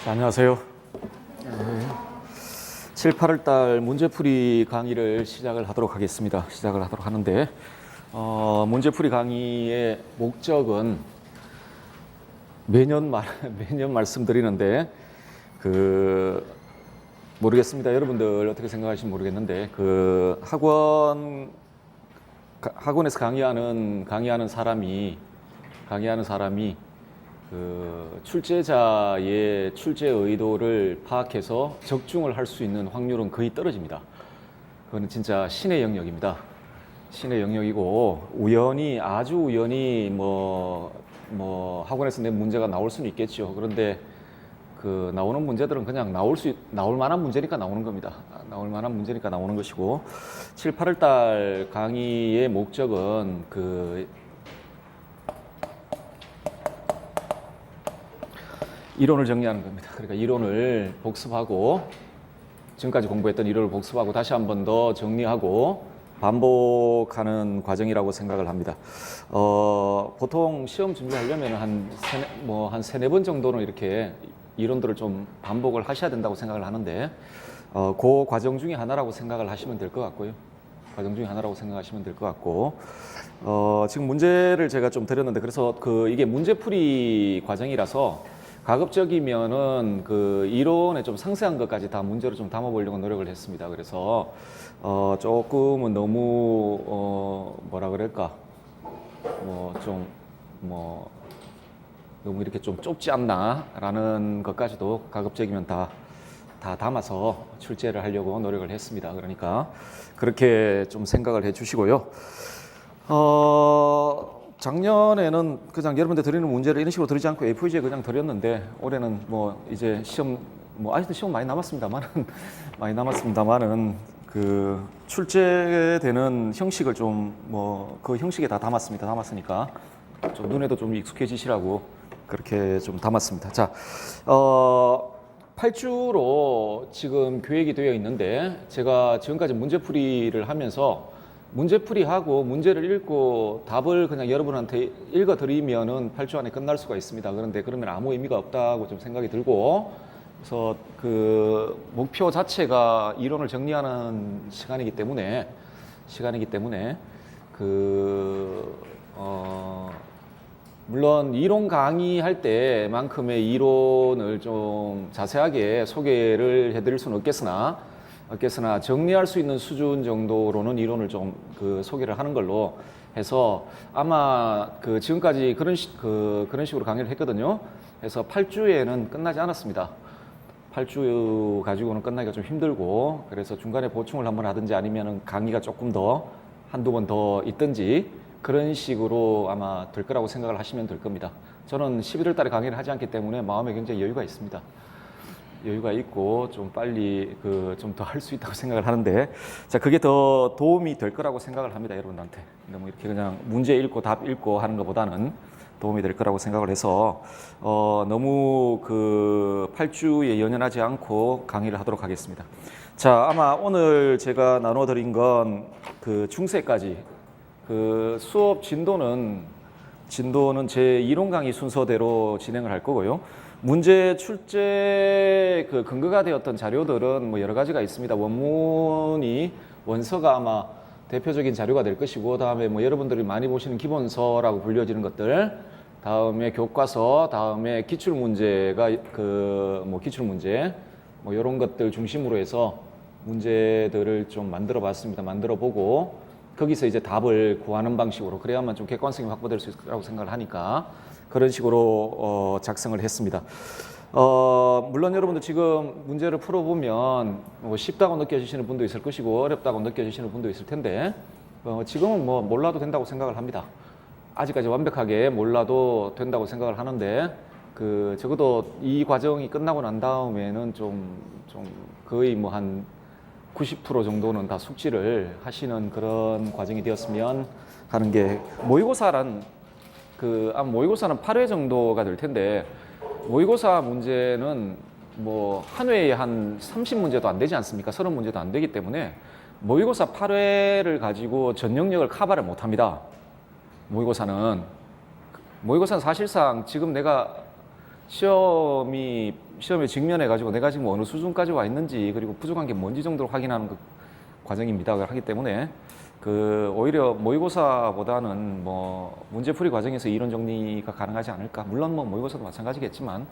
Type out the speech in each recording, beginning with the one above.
자, 안녕하세요. 7, 8월 달 문제풀이 강의를 시작을 하도록 하겠습니다. 시작을 하도록 하는데 문제풀이 강의의 목적은 매년 말씀드리는데 모르겠습니다. 여러분들 어떻게 생각하실지 모르겠는데 학원에서 강의하는 사람이 출제자의 출제 의도를 파악해서 적중을 할 수 있는 확률은 거의 떨어집니다. 그거는 진짜 신의 영역입니다. 신의 영역이고 아주 우연히 학원에서 낸 문제가 나올 수는 있겠죠. 그런데 나오는 문제들은 그냥 나올 만한 문제니까 나오는 겁니다. 나올 만한 문제니까 나오는 것이고 7, 8월 달 강의의 목적은 이론을 정리하는 겁니다. 그러니까 이론을 복습하고 지금까지 공부했던 이론을 복습하고 다시 한 번 더 정리하고 반복하는 과정이라고 생각을 합니다. 보통 시험 준비하려면 한 세네 번 정도는 이렇게 이론들을 좀 반복을 하셔야 된다고 생각을 하는데 그 과정 중에 하나라고 생각을 하시면 될 것 같고요. 과정 중에 하나라고 생각하시면 될 것 같고 지금 문제를 제가 좀 드렸는데 그래서 이게 문제풀이 과정이라서 가급적이면은 이론에 좀 상세한 것까지 다 문제로 좀 담아보려고 노력을 했습니다. 그래서 조금은 너무 뭐라 그럴까 너무 이렇게 좀 좁지 않나라는 것까지도 가급적이면 다 담아서 출제를 하려고 노력을 했습니다. 그러니까 그렇게 좀 생각을 해주시고요. 작년에는 그냥 여러분들 드리는 문제를 이런 식으로 드리지 않고 A4지에 그냥 드렸는데 올해는 이제 시험 아직도 시험 많이 남았습니다만은 출제되는 형식을 좀 그 형식에 다 담았으니까 좀 눈에도 좀 익숙해지시라고 그렇게 좀 담았습니다. 자, 8주로 지금 계획이 되어 있는데 제가 지금까지 문제풀이를 하면서 문제풀이하고 문제를 읽고 답을 그냥 여러분한테 읽어드리면은 8주 안에 끝날 수가 있습니다. 그런데 그러면 아무 의미가 없다고 좀 생각이 들고 그래서 목표 자체가 이론을 정리하는 시간이기 때문에 물론 이론 강의할 때만큼의 이론을 좀 자세하게 소개를 해드릴 수는 없겠으나 정리할 수 있는 수준 정도로는 이론을 좀 소개를 하는 걸로 해서 아마 지금까지 그런 식으로 강의를 했거든요. 그래서 8주에는 끝나지 않았습니다. 8주 가지고는 끝나기가 좀 힘들고 그래서 중간에 보충을 한번 하든지 아니면 강의가 조금 더 한두 번 더 있든지 그런 식으로 아마 될 거라고 생각을 하시면 될 겁니다. 저는 11월 달에 강의를 하지 않기 때문에 마음에 굉장히 여유가 있습니다. 여유가 있고 좀 빨리 좀 더 할 수 있다고 생각을 하는데 자 그게 더 도움이 될 거라고 생각을 합니다. 여러분한테 너무 이렇게 그냥 문제 읽고 답 읽고 하는 것보다는 도움이 될 거라고 생각을 해서 너무 8주에 연연하지 않고 강의를 하도록 하겠습니다. 자 아마 오늘 제가 나눠 드린 건 중세까지 수업 진도는 제 이론 강의 순서대로 진행을 할 거고요. 문제 출제 근거가 되었던 자료들은 여러 가지가 있습니다. 원서가 아마 대표적인 자료가 될 것이고, 다음에 여러분들이 많이 보시는 기본서라고 불려지는 것들, 다음에 교과서, 다음에 기출문제가 기출문제, 이런 것들 중심으로 해서 문제들을 좀 만들어 봤습니다. 만들어 보고, 거기서 이제 답을 구하는 방식으로, 그래야만 좀 객관성이 확보될 수 있을 거라고 생각을 하니까, 그런 식으로 작성을 했습니다. 물론 여러분들 지금 문제를 풀어보면 쉽다고 느껴지시는 분도 있을 것이고 어렵다고 느껴지시는 분도 있을 텐데 지금은 몰라도 된다고 생각을 합니다. 아직까지 완벽하게 몰라도 된다고 생각을 하는데 적어도 이 과정이 끝나고 난 다음에는 좀 거의 한 90% 정도는 다 숙지를 하시는 그런 과정이 되었으면 하는 게 모의고사는 8회 정도가 될 텐데 모의고사 문제는 한 회에 한 30문제도 안 되지 않습니까? 30문제도 안 되기 때문에 모의고사 8회를 가지고 전 영역을 커버를 못 합니다. 모의고사는 사실상 지금 내가 시험이 시험에 직면해가지고 내가 지금 어느 수준까지 와 있는지 그리고 부족한 게 뭔지 정도를 확인하는 그 과정입니다. 하기 때문에 오히려 모의고사보다는 뭐 문제풀이 과정에서 이론 정리가 가능하지 않을까. 물론 뭐 모의고사도 마찬가지겠지만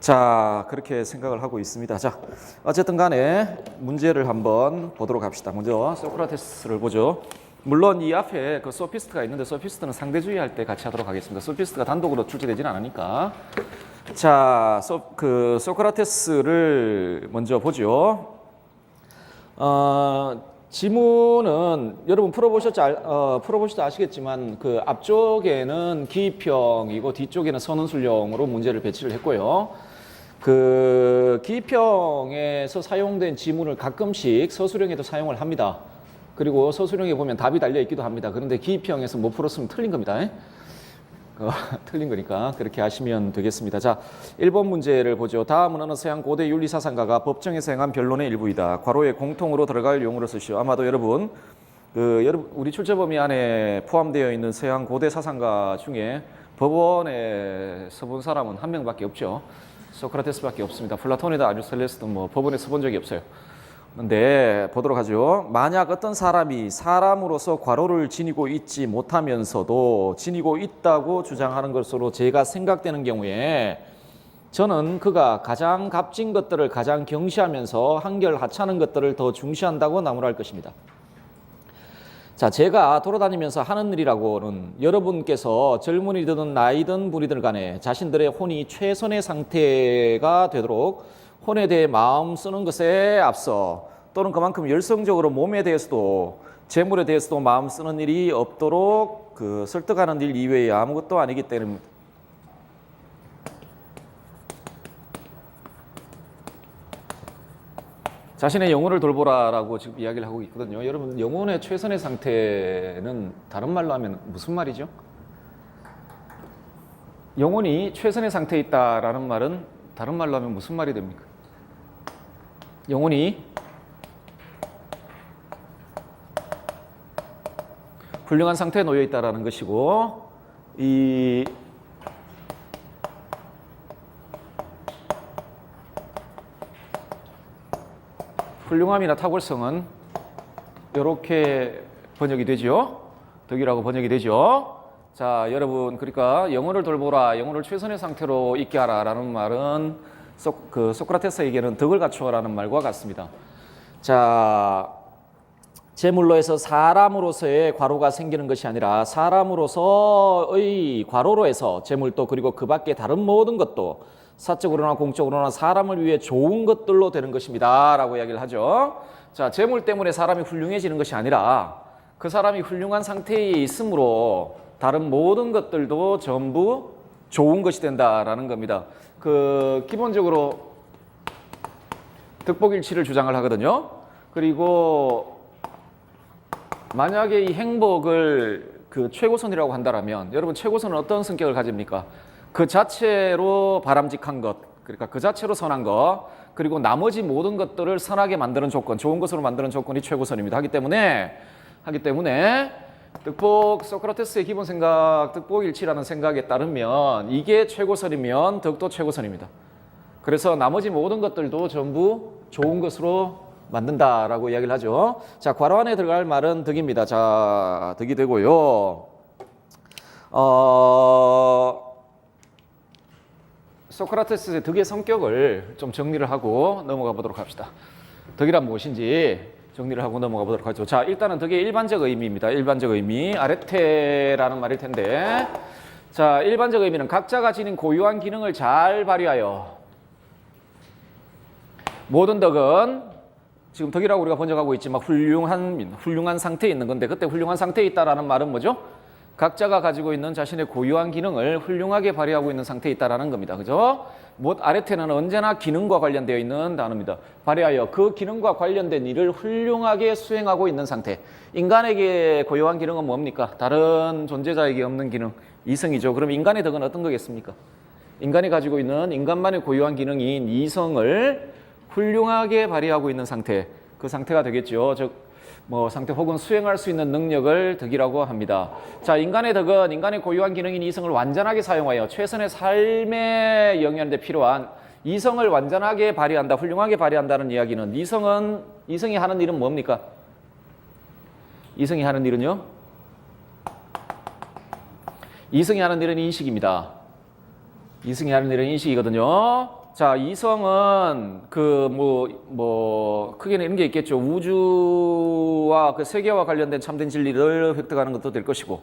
자 그렇게 생각을 하고 있습니다. 자 어쨌든 간에 문제를 한번 보도록 합시다. 먼저 소크라테스를 보죠. 물론 이 앞에 그 소피스트가 있는데 소피스트는 상대주의 할 때 같이 하도록 하겠습니다. 소피스트가 단독으로 출제되지는 않으니까. 자, 소크라테스를 먼저 보죠. 지문은 여러분 풀어보셔도 아시겠지만 그 앞쪽에는 기입형이고 뒤쪽에는 선언술형으로 문제를 배치를 했고요. 그 기입형에서 사용된 지문을 가끔씩 서술형에도 사용을 합니다. 그리고 서술형에 보면 답이 달려 있기도 합니다. 그런데 기입형에서 못 풀었으면 틀린 겁니다. 틀린 거니까 그렇게 하시면 되겠습니다. 자, 1번 문제를 보죠. 다음은 어느 서양 고대 윤리사상가가 법정에서 행한 변론의 일부이다. 괄호에 공통으로 들어갈 용어로 쓰시오. 아마도 여러분 우리 출제범위 안에 포함되어 있는 서양 고대 사상가 중에 법원에 서본 사람은 한 명밖에 없죠. 소크라테스밖에 없습니다. 플라톤이다 아리스토텔레스도 뭐 법원에 서본 적이 없어요. 근데 보도록 하죠. 만약 어떤 사람이 사람으로서 괄호를 지니고 있지 못하면서도 지니고 있다고 주장하는 것으로 제가 생각되는 경우에 저는 그가 가장 값진 것들을 가장 경시하면서 한결 하찮은 것들을 더 중시한다고 나무랄 것입니다. 자, 제가 돌아다니면서 하는 일이라고는 여러분께서 젊은이든 나이든 분이들 간에 자신들의 혼이 최선의 상태가 되도록 혼에 대해 마음 쓰는 것에 앞서 또는 그만큼 열성적으로 몸에 대해서도 재물에 대해서도 마음 쓰는 일이 없도록 설득하는 일 이외에 아무것도 아니기 때문에 자신의 영혼을 돌보라라고 지금 이야기를 하고 있거든요. 여러분 영혼의 최선의 상태는 다른 말로 하면 무슨 말이죠? 영혼이 최선의 상태에 있다라는 말은 다른 말로 하면 무슨 말이 됩니까? 영혼이 훌륭한 상태에 놓여 있다라는 것이고 이 훌륭함이나 탁월성은 이렇게 번역이 되죠. 덕이라고 번역이 되죠. 자, 여러분 그러니까 영혼을 돌보라, 영혼을 최선의 상태로 있게 하라라는 말은 소크라테스에게는 덕을 갖추어라는 말과 같습니다. 자, 제물로 해서 사람으로서의 괄호가 생기는 것이 아니라 사람으로서의 괄호로 해서 제물도 그리고 그 밖에 다른 모든 것도 사적으로나 공적으로나 사람을 위해 좋은 것들로 되는 것입니다 라고 이야기를 하죠. 자, 제물 때문에 사람이 훌륭해지는 것이 아니라 그 사람이 훌륭한 상태에 있으므로 다른 모든 것들도 전부 좋은 것이 된다라는 겁니다. 기본적으로 덕복일치를 주장을 하거든요. 그리고 만약에 이 행복을 최고선이라고 한다면 여러분 최고선은 어떤 성격을 가집니까? 그 자체로 바람직한 것, 그러니까 그 자체로 선한 것, 그리고 나머지 모든 것들을 선하게 만드는 조건, 좋은 것으로 만드는 조건이 최고선입니다. 하기 때문에 소크라테스의 기본 생각, 덕복일치라는 생각에 따르면 이게 최고선이면 덕도 최고선입니다. 그래서 나머지 모든 것들도 전부 좋은 것으로 만든다라고 이야기를 하죠. 자, 괄호 안에 들어갈 말은 덕입니다. 자, 덕이 되고요. 소크라테스의 덕의 성격을 좀 정리를 하고 넘어가 보도록 합시다. 덕이란 무엇인지 정리를 하고 넘어가 보도록 하죠. 자, 일단은 덕의 일반적 의미입니다. 일반적 의미, 아레테라는 말일 텐데, 자, 일반적 의미는 각자가 지닌 고유한 기능을 잘 발휘하여 모든 덕은 지금 덕이라고 우리가 번역하고 있지만 훌륭한 상태에 있는 건데, 그때 훌륭한 상태에 있다라는 말은 뭐죠? 각자가 가지고 있는 자신의 고유한 기능을 훌륭하게 발휘하고 있는 상태에 있다라는 겁니다. 그죠? 아레테는 언제나 기능과 관련되어 있는 단어입니다. 발휘하여 그 기능과 관련된 일을 훌륭하게 수행하고 있는 상태. 인간에게 고유한 기능은 뭡니까? 다른 존재자에게 없는 기능, 이성이죠. 그럼 인간의 덕은 어떤 거겠습니까? 인간이 가지고 있는 인간만의 고유한 기능인 이성을 훌륭하게 발휘하고 있는 상태, 그 상태가 되겠죠. 상태 혹은 수행할 수 있는 능력을 덕이라고 합니다. 자, 인간의 덕은 인간의 고유한 기능인 이성을 완전하게 사용하여 최선의 삶에 영위하는 데 필요한 이성을 완전하게 발휘한다, 훌륭하게 발휘한다는 이야기는 이성이 하는 일은 뭡니까? 이성이 하는 일은요? 이성이 하는 일은 인식입니다. 이성이 하는 일은 인식이거든요. 자, 이성은 크게는 이런 게 있겠죠. 우주와 그 세계와 관련된 참된 진리를 획득하는 것도 될 것이고.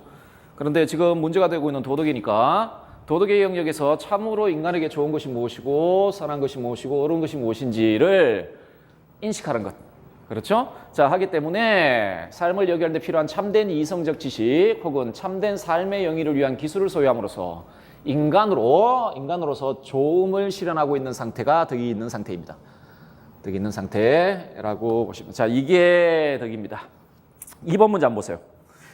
그런데 지금 문제가 되고 있는 도덕이니까 도덕의 영역에서 참으로 인간에게 좋은 것이 무엇이고 선한 것이 무엇이고 옳은 것이 무엇인지를 인식하는 것. 그렇죠? 자, 하기 때문에 삶을 여기하는 데 필요한 참된 이성적 지식 혹은 참된 삶의 영위를 위한 기술을 소유함으로써 인간으로서 좋음을 실현하고 있는 상태가 덕이 있는 상태입니다. 덕이 있는 상태라고 보시면. 자, 이게 덕입니다. 2번 문제 한번 보세요.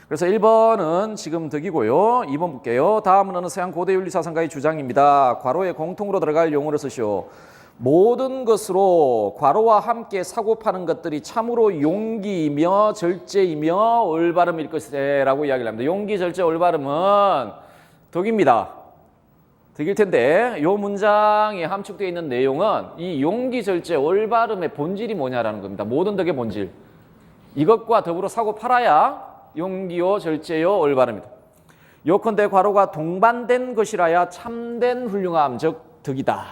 그래서 1번은 지금 덕이고요. 2번 볼게요. 다음은 서양 고대 윤리 사상가의 주장입니다. 괄호에 공통으로 들어갈 용어를 쓰시오. 모든 것으로 괄호와 함께 사고 파는 것들이 참으로 용기이며 절제이며 올바름일 것이라고 이야기를 합니다. 용기, 절제, 올바름은 덕입니다. 덕일 텐데 이 문장에 함축되어 있는 내용은 이 용기, 절제, 올바름의 본질이 뭐냐라는 겁니다. 모든 덕의 본질. 이것과 더불어 사고 팔아야 용기요, 절제요, 올바름이다. 요컨대 괄호가 동반된 것이라야 참된 훌륭함, 즉 덕이다.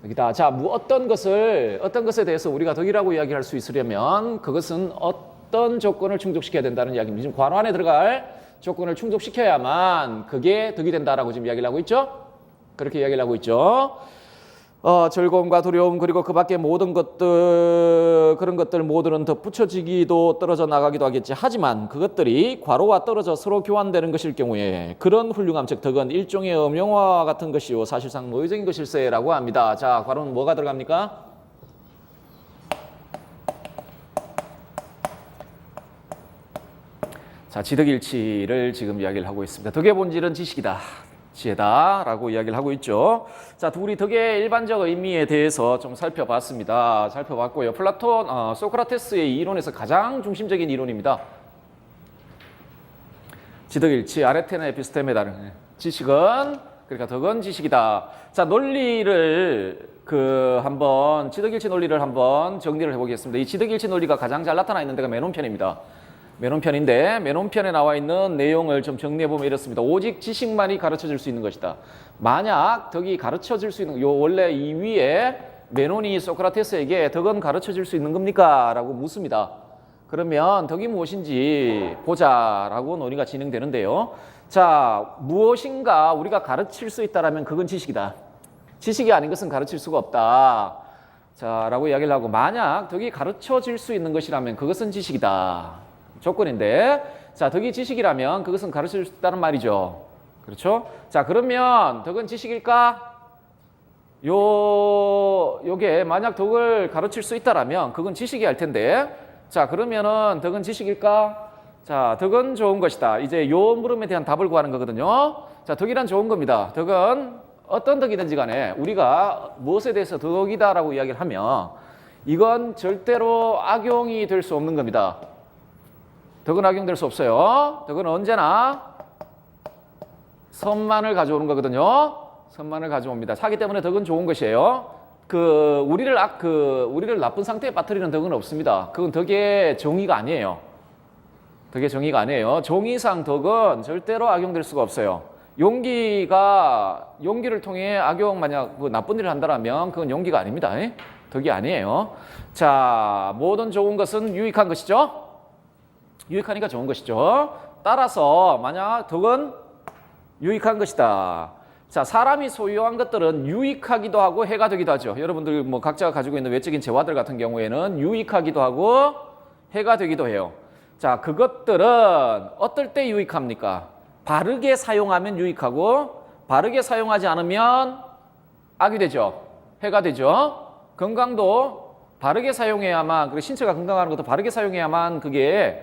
덕이다. 자, 어떤 것에 대해서 우리가 덕이라고 이야기할 수 있으려면 그것은 어떤 조건을 충족시켜야 된다는 이야기입니다. 지금 괄호 안에 들어갈 조건을 충족시켜야만 그게 덕이 된다라고 지금 이야기를 하고 있죠. 그렇게 이야기를 하고 있죠. 즐거움과 두려움 그리고 그 밖에 모든 것들 그런 것들 모두는 덧붙여지기도 떨어져 나가기도 하겠지. 하지만 그것들이 괄호와 떨어져 서로 교환되는 것일 경우에 그런 훌륭함 즉 덕은 일종의 음영화 같은 것이요 사실상 노예적인 것일세라고 합니다. 자, 괄호는 뭐가 들어갑니까? 자, 지덕일치를 지금 이야기를 하고 있습니다. 덕의 본질은 지식이다. 지혜다라고 이야기를 하고 있죠. 자, 우리 덕의 일반적 의미에 대해서 좀 살펴봤습니다. 살펴봤고요. 플라톤, 소크라테스의 이론에서 가장 중심적인 이론입니다. 지덕일치, 아레테나 에피스테메다는 지식은 그러니까 덕은 지식이다. 자, 논리를 한번 지덕일치 논리를 한번 정리를 해보겠습니다. 이 지덕일치 논리가 가장 잘 나타나 있는 데가 맨홈편입니다. 맨홈편인데 맨홈편에 나와 있는 내용을 좀 정리해보면 이렇습니다. 오직 지식만이 가르쳐줄 수 있는 것이다. 만약 덕이 가르쳐줄 수 있는 원래 이 위에 메논이 소크라테스에게 덕은 가르쳐줄 수 있는 겁니까? 라고 묻습니다. 그러면 덕이 무엇인지 보자라고 논의가 진행되는데요. 자, 무엇인가 우리가 가르칠 수 있다라면 그건 지식이다. 지식이 아닌 것은 가르칠 수가 없다. 자, 라고 이야기를 하고 만약 덕이 가르쳐질 수 있는 것이라면 그것은 지식이다. 조건인데, 자, 덕이 지식이라면 그것은 가르칠 수 있다는 말이죠. 그렇죠? 자, 그러면 덕은 지식일까? 요게 만약 덕을 가르칠 수 있다라면 그건 지식이 할 텐데, 자, 그러면은 덕은 지식일까? 자, 덕은 좋은 것이다. 이제 요 물음에 대한 답을 구하는 거거든요. 자, 덕이란 좋은 겁니다. 덕은 어떤 덕이든지 간에 우리가 무엇에 대해서 덕이다라고 이야기를 하면 이건 절대로 악용이 될 수 없는 겁니다. 덕은 악용될 수 없어요. 덕은 언제나 선만을 가져오는 거거든요. 선만을 가져옵니다. 하기 때문에 덕은 좋은 것이에요. 우리를 나쁜 상태에 빠뜨리는 덕은 없습니다. 그건 덕의 정의가 아니에요. 덕의 정의가 아니에요. 정의상 덕은 절대로 악용될 수가 없어요. 용기를 통해 만약 나쁜 일을 한다면 그건 용기가 아닙니다. 덕이 아니에요. 자, 모든 좋은 것은 유익한 것이죠. 유익하니까 좋은 것이죠. 따라서 만약 덕은 유익한 것이다. 자, 사람이 소유한 것들은 유익하기도 하고 해가 되기도 하죠. 여러분들 각자가 가지고 있는 외적인 재화들 같은 경우에는 유익하기도 하고 해가 되기도 해요. 자, 그것들은 어떨 때 유익합니까? 바르게 사용하면 유익하고 바르게 사용하지 않으면 악이 되죠. 해가 되죠. 건강도 바르게 사용해야만, 그리고 신체가 건강하는 것도 바르게 사용해야만 그게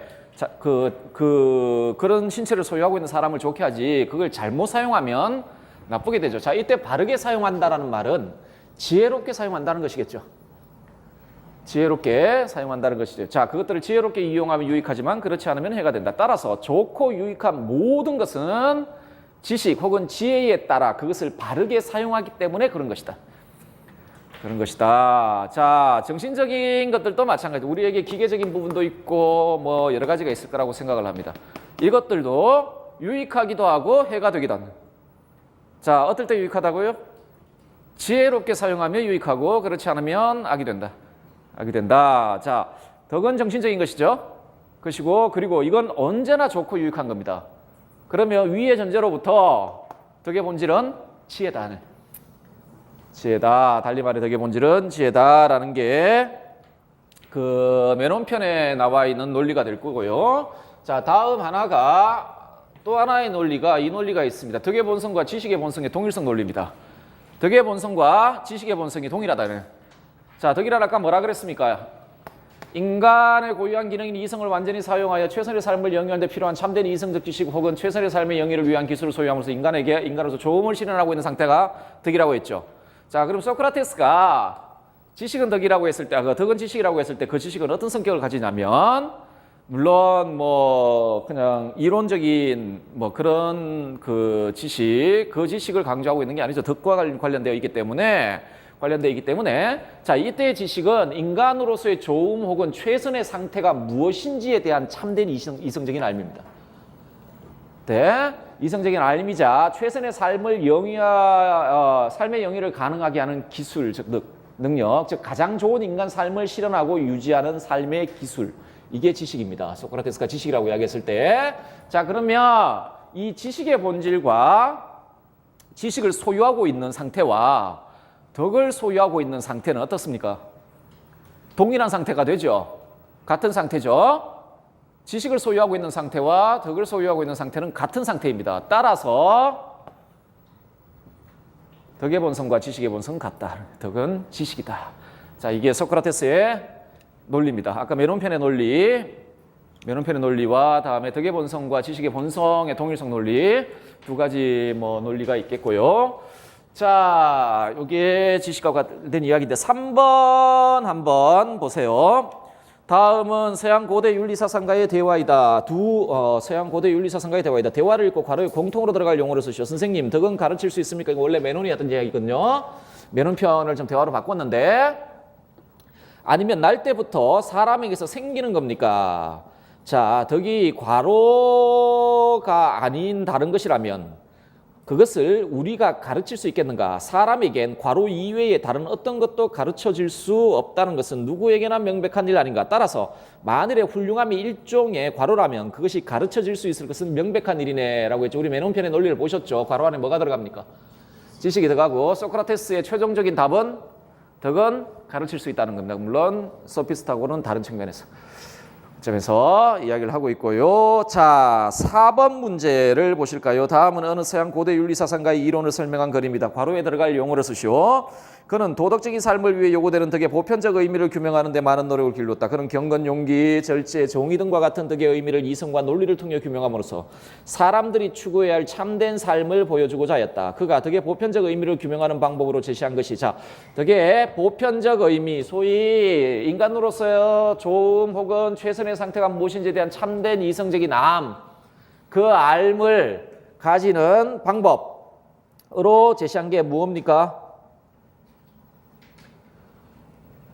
그런 신체를 소유하고 있는 사람을 좋게 하지 그걸 잘못 사용하면 나쁘게 되죠. 자, 이때 바르게 사용한다라는 말은 지혜롭게 사용한다는 것이겠죠. 지혜롭게 사용한다는 것이죠. 자, 그것들을 지혜롭게 이용하면 유익하지만 그렇지 않으면 해가 된다. 따라서 좋고 유익한 모든 것은 지식 혹은 지혜에 따라 그것을 바르게 사용하기 때문에 그런 것이다. 그런 것이다. 자, 정신적인 것들도 마찬가지. 우리에게 기계적인 부분도 있고 뭐 여러 가지가 있을 거라고 생각을 합니다. 이것들도 유익하기도 하고 해가 되기도 합니다. 자, 어떨 때 유익하다고요? 지혜롭게 사용하면 유익하고 그렇지 않으면 악이 된다. 악이 된다. 자, 덕은 정신적인 것이죠. 것이고 그리고 이건 언제나 좋고 유익한 겁니다. 그러면 위의 전제로부터 덕의 본질은 지혜다. 지혜다. 달리 말해 덕의 본질은 지혜다라는 게 그 맨홈편에 나와 있는 논리가 될 거고요. 자, 다음 하나가 또 하나의 논리가 이 논리가 있습니다. 덕의 본성과 지식의 본성의 동일성 논리입니다. 덕의 본성과 지식의 본성이 동일하다는. 자, 덕이란 아까 뭐라 그랬습니까? 인간의 고유한 기능인 이성을 완전히 사용하여 최선의 삶을 영위하는 데 필요한 참된 이성적 지식 혹은 최선의 삶의 영위를 위한 기술을 소유함으로써 인간으로서 조음을 실현하고 있는 상태가 덕이라고 했죠. 자, 그럼 소크라테스가 지식은 덕이라고 했을 때, 덕은 지식이라고 했을 때 그 지식은 어떤 성격을 가지냐면 물론 뭐 그냥 이론적인 뭐 그런 그 지식을 강조하고 있는 게 아니죠. 덕과 관련되어 있기 때문에 자, 이때의 지식은 인간으로서의 좋음 혹은 최선의 상태가 무엇인지에 대한 참된 이성적인 알미입니다. 네, 이성적인 알미자 최선의 삶을 삶의 영위를 가능하게 하는 기술, 즉 능력, 즉 가장 좋은 인간 삶을 실현하고 유지하는 삶의 기술, 이게 지식입니다. 소크라테스가 지식이라고 이야기했을 때, 자, 그러면 이 지식의 본질과 지식을 소유하고 있는 상태와 덕을 소유하고 있는 상태는 어떻습니까? 동일한 상태가 되죠. 같은 상태죠. 지식을 소유하고 있는 상태와 덕을 소유하고 있는 상태는 같은 상태입니다. 따라서 덕의 본성과 지식의 본성은 같다. 덕은 지식이다. 자, 이게 소크라테스의 논리입니다. 아까 맨홈편의 논리와 다음에 덕의 본성과 지식의 본성의 동일성 논리, 두 가지 뭐 논리가 있겠고요. 자, 이게 지식과 관련된 이야기인데 3번 한번 보세요. 다음은 서양 고대 윤리사상가의 대화이다. 서양 고대 윤리사상가의 대화이다. 대화를 읽고 괄호에 공통으로 들어갈 용어를 쓰시오. 선생님, 덕은 가르칠 수 있습니까? 이거 원래 맨홈이었던 이야기거든요. 맨홈편을 좀 대화로 바꿨는데, 아니면 날 때부터 사람에게서 생기는 겁니까? 자, 덕이 괄호가 아닌 다른 것이라면 그것을 우리가 가르칠 수 있겠는가? 사람에겐 괄호 이외에 다른 어떤 것도 가르쳐질 수 없다는 것은 누구에게나 명백한 일 아닌가? 따라서 만일에 훌륭함이 일종의 괄호라면 그것이 가르쳐질 수 있을 것은 명백한 일이네 라고 했죠. 우리 맨홈편의 논리를 보셨죠? 괄호 안에 뭐가 들어갑니까? 지식이 들어가고 소크라테스의 최종적인 답은 덕은 가르칠 수 있다는 겁니다. 물론 소피스트하고는 다른 측면에서. 점에서 이야기를 하고 있고요. 자, 4번 문제를 보실까요? 다음은 어느 서양 고대 윤리사상가의 이론을 설명한 글입니다. 괄호에 들어갈 용어를 쓰시오. 그는 도덕적인 삶을 위해 요구되는 덕의 보편적 의미를 규명하는 데 많은 노력을 길렀다. 그는 경건, 용기, 절제, 정의 등과 같은 덕의 의미를 이성과 논리를 통해 규명함으로써 사람들이 추구해야 할 참된 삶을 보여주고자 하였다. 그가 덕의 보편적 의미를 규명하는 방법으로 제시한 것이, 자, 덕의 보편적 의미, 소위 인간으로서의 좋음 혹은 최선의 상태가 무엇인지에 대한 참된 이성적인 암, 그 알을 가지는 방법으로 제시한 게 무엇입니까?